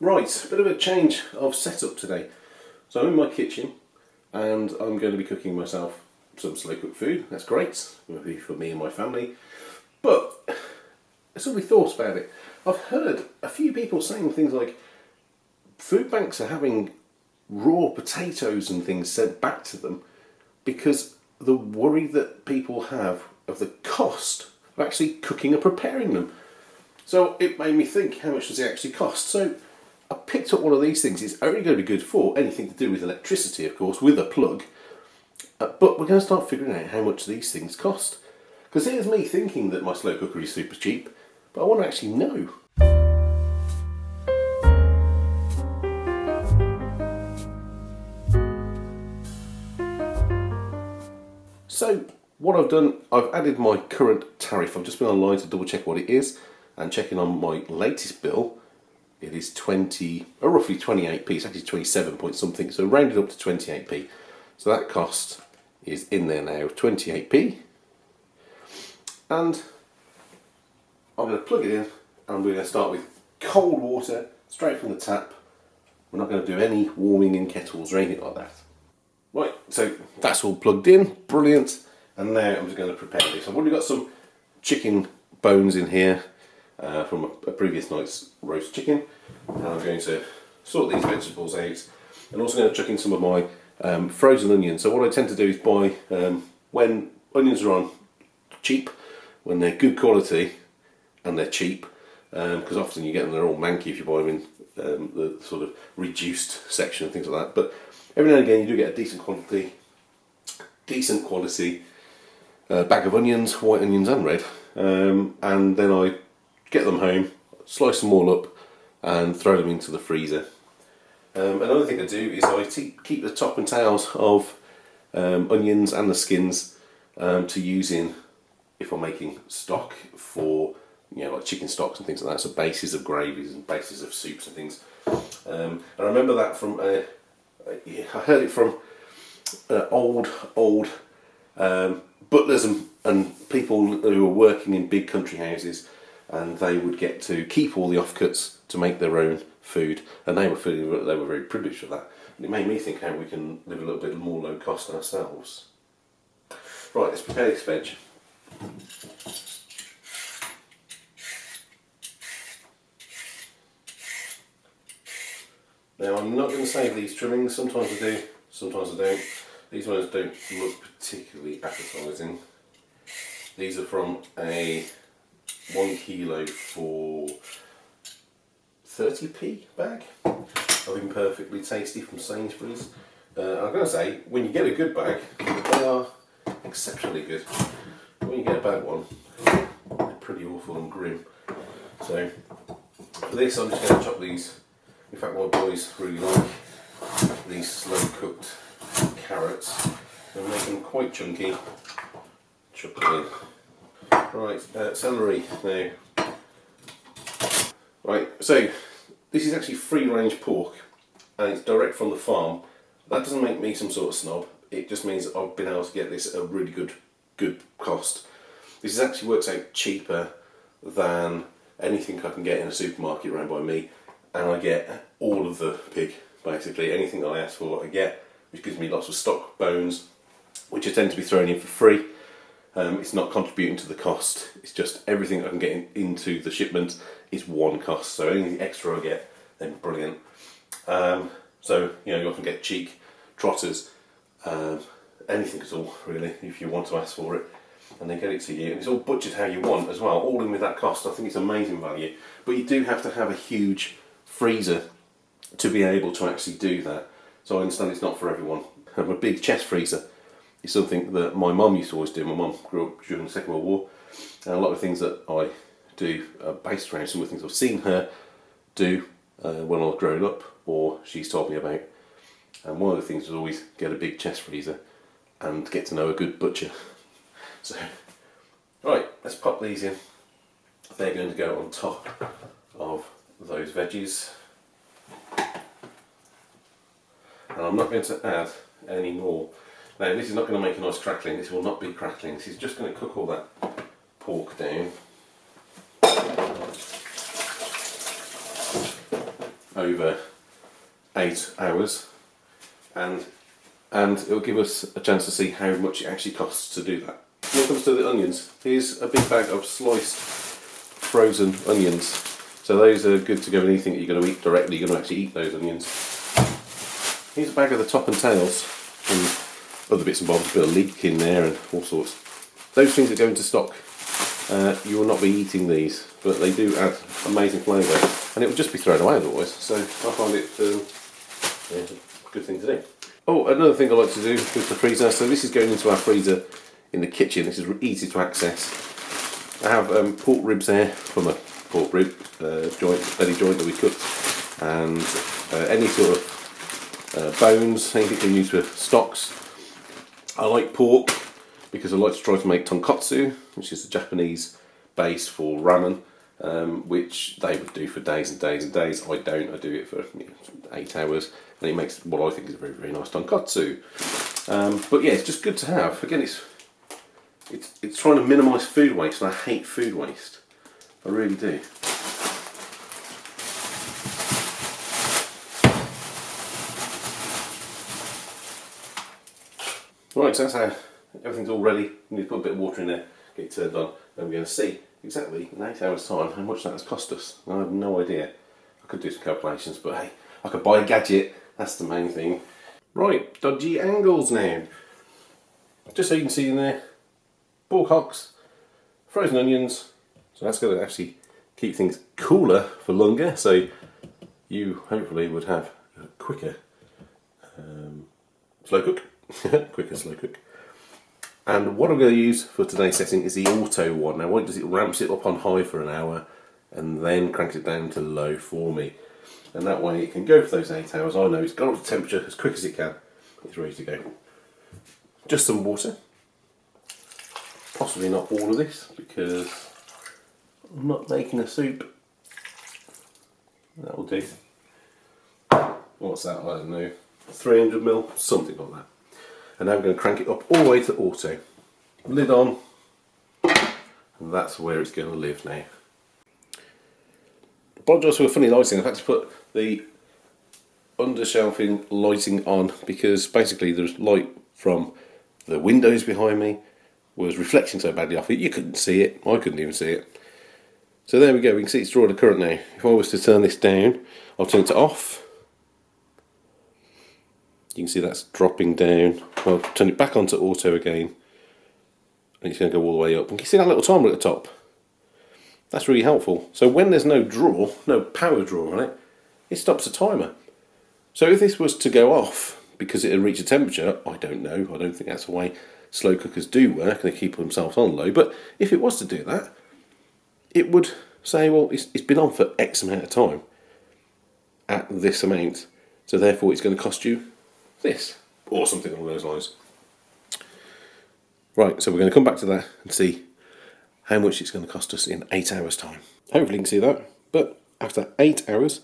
Right, a bit of a change of setup today. So I'm in my kitchen and I'm going to be cooking myself some slow cooked food. That's great, will be for me and my family. But I suddenly thought about it. I've heard a few people saying things like food banks are having raw potatoes and things sent back to them because the worry that people have of the cost of actually cooking and preparing them. So it made me think, how much does it actually cost? So I picked up one of these things. It's only going to be good for anything to do with electricity, of course, with a plug. But we're going to start figuring out how much these things cost. Because here's me thinking that my slow cooker is super cheap, but I want to actually know. So what I've done, I've added my current tariff. I've just been online to double check what it is, and checking on my latest bill, it is roughly 28p. It's actually 27 point something, so rounded up to 28p. So that cost is in there now, 28p. And I'm going to plug it in, and we're going to start with cold water straight from the tap. We're not going to do any warming in kettles or anything like that. Right, so that's all plugged in, brilliant. And now I'm just going to prepare this. I've already got some chicken bones in here from a previous night's roast chicken. And I'm going to sort these vegetables out. And also going to chuck in some of my frozen onions. So what I tend to do is buy, when onions are on cheap, when they're good quality and they're cheap, because often you get them, they're all manky if you buy them in the sort of reduced section and things like that. But every now and again you do get a decent quality bag of onions, white onions and red, and then I get them home, slice them all up and throw them into the freezer. Another thing I do is I keep the top and tails of onions and the skins to use in, if I'm making stock for, like chicken stocks and things like that, so bases of gravies and bases of soups and things. And I remember that from, I heard it from old butlers and people who were working in big country houses, and they would get to keep all the offcuts to make their own food, and they were feeling that they were very privileged for that. And it made me think how we can live a little bit more low cost ourselves. Right, let's prepare this veg. Now I'm not going to save these trimmings, sometimes I do, sometimes I don't. These ones don't look particularly appetising. These are from a 1 kilo for 30p bag. I've been perfectly tasty from Sainsbury's. I'm going to say, when you get a good bag, they are exceptionally good. When you get a bad one, they're pretty awful and grim. So for this I'm just going to chop these. In fact, my boys really like these slow cooked carrots. They make them quite chunky. Chop them in. Right, celery now. Right, so this is actually free range pork and it's direct from the farm. That doesn't make me some sort of snob. It just means that I've been able to get this at a really good cost. This actually works out cheaper than anything I can get in a supermarket around by me, and I get all of the pig, basically. Anything that I ask for I get, which gives me lots of stock bones, which I tend to be thrown in for free. It's not contributing to the cost, it's just everything I can get into the shipment is one cost, so anything extra I get, then brilliant. So you often get cheek, trotters, anything at all really, if you want to ask for it, and they get it to you, and it's all butchered how you want as well, all in with that cost. I think it's amazing value, but you do have to have a huge freezer to be able to actually do that. So I understand it's not for everyone. Have a big chest freezer. It's something that my mum used to always do. My mum grew up during the Second World War, and a lot of things that I do are based around some of the things I've seen her do when I was growing up, or she's told me about. And one of the things was always get a big chest freezer and get to know a good butcher. So, right, let's pop these in. They're going to go on top of those veggies. And I'm not going to add any more. Now this is not going to make a nice crackling, this will not be crackling, this is just going to cook all that pork down. over 8 hours, and it'll give us a chance to see how much it actually costs to do that. When it comes to the onions, here's a big bag of sliced frozen onions. So those are good to go with anything that you're going to eat directly. You're going to actually eat those onions. Here's a bag of the top and tails and other bits and bobs, a bit of leek in there and all sorts. Those things that go into stock, you will not be eating these, but they do add amazing flavour, and it would just be thrown away otherwise. So I find it a good thing to do. Oh, another thing I like to do with the freezer, so this is going into our freezer in the kitchen. This is easy to access. I have pork ribs there from a pork rib belly joint that we cooked, and any sort of bones, anything you can use for stocks. I like pork because I like to try to make tonkotsu, which is the Japanese base for ramen, which they would do for days and days and days. I don't. I do it for 8 hours, and it makes what I think is a very, very nice tonkotsu. But yeah, it's just good to have. Again, it's trying to minimise food waste, and I hate food waste. I really do. Right, so that's how everything's all ready. We need to put a bit of water in there, get it turned on, and we're going to see exactly in 8 hours' time how much that has cost us. I have no idea. I could do some calculations, but hey, I could buy a gadget. That's the main thing. Right, dodgy angles now. Just so you can see in there, pork hocks, frozen onions. So that's going to actually keep things cooler for longer. So you hopefully would have a quicker slow cook. Quicker slow cook. And what I'm going to use for today's setting is the auto one. Now what it does, it ramps it up on high for an hour and then cranks it down to low for me. And that way it can go for those 8 hours. I know it's got up to temperature as quick as it can. It's ready to go. Just some water. Possibly not all of this because I'm not making a soup. That'll do. What's that? I don't know. 300ml, something like that. And now I'm going to crank it up all the way to auto. Lid on, and that's where it's going to live now. Apologise for the funny lighting. I've had to put the undershelving lighting on because basically there's light from the windows behind me was reflecting so badly off it you couldn't see it. I couldn't even see it. So there we go. We can see it's drawing a current now. If I was to turn this down, I'll turn it to off. You can see that's dropping down. I'll turn it back onto auto again, and it's going to go all the way up. And you can see that little timer at the top. That's really helpful. So when there's no draw, no power draw on it, it stops the timer. So if this was to go off because it had reached a temperature, I don't know. I don't think that's the way slow cookers do work. They keep themselves on low. But if it was to do that, it would say, well, it's been on for X amount of time at this amount. So therefore it's going to cost you this, or something along those lines. Right, so we're going to come back to that and see how much it's going to cost us in 8 hours' time. Hopefully you can see that, but after 8 hours,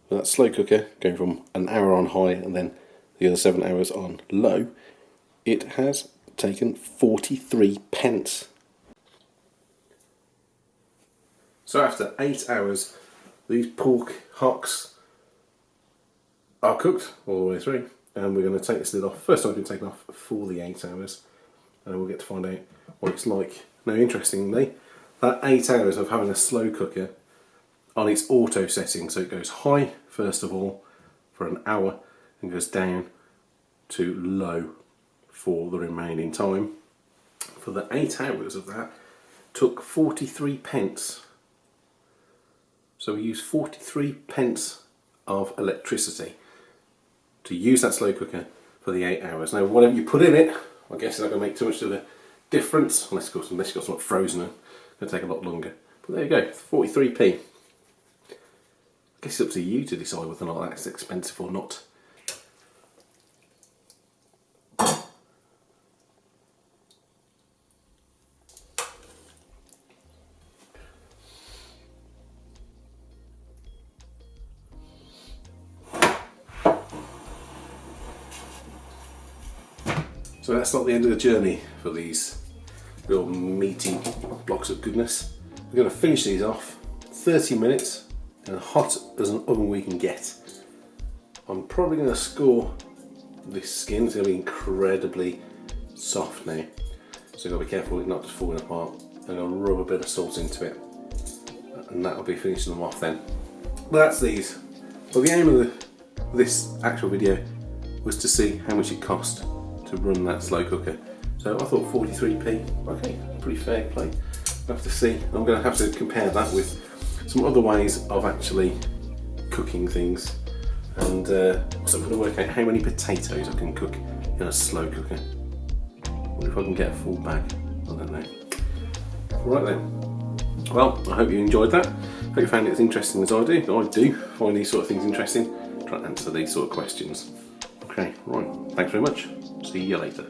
with that slow cooker going from an hour on high and then the other 7 hours on low, it has taken 43 pence. So after 8 hours, these pork hocks are cooked all the way through. And we're going to take this lid off. First time it's been taken off for the 8 hours, and we'll get to find out what it's like. Now, interestingly, that 8 hours of having a slow cooker on its auto setting, so it goes high first of all for an hour and goes down to low for the remaining time. For the 8 hours of that, took 43 pence. So we used 43 pence of electricity to use that slow cooker for the 8 hours. Now, whatever you put in it, I guess it's not going to make too much of a difference, unless you've got something frozen and it's going to take a lot longer. But there you go, 43p. I guess it's up to you to decide whether or not that's expensive or not. So that's not the end of the journey for these little meaty blocks of goodness. We're going to finish these off 30 minutes and hot as an oven we can get. I'm probably going to score this skin. It's going to be incredibly soft now, so you've got to be careful it's not just falling apart. I'm going to rub a bit of salt into it, and that'll be finishing them off then. But that's these. But the aim of this actual video was to see how much it cost to run that slow cooker. So I thought 43p, okay, pretty fair play. We'll have to see. I'm going to have to compare that with some other ways of actually cooking things, and so I'm going to work out how many potatoes I can cook in a slow cooker. Or if I can get a full bag, I don't know. Right then, well, I hope you enjoyed that. Hope you found it as interesting as I do. I do find these sort of things interesting, try to answer these sort of questions. Okay, right, thanks very much. See you later.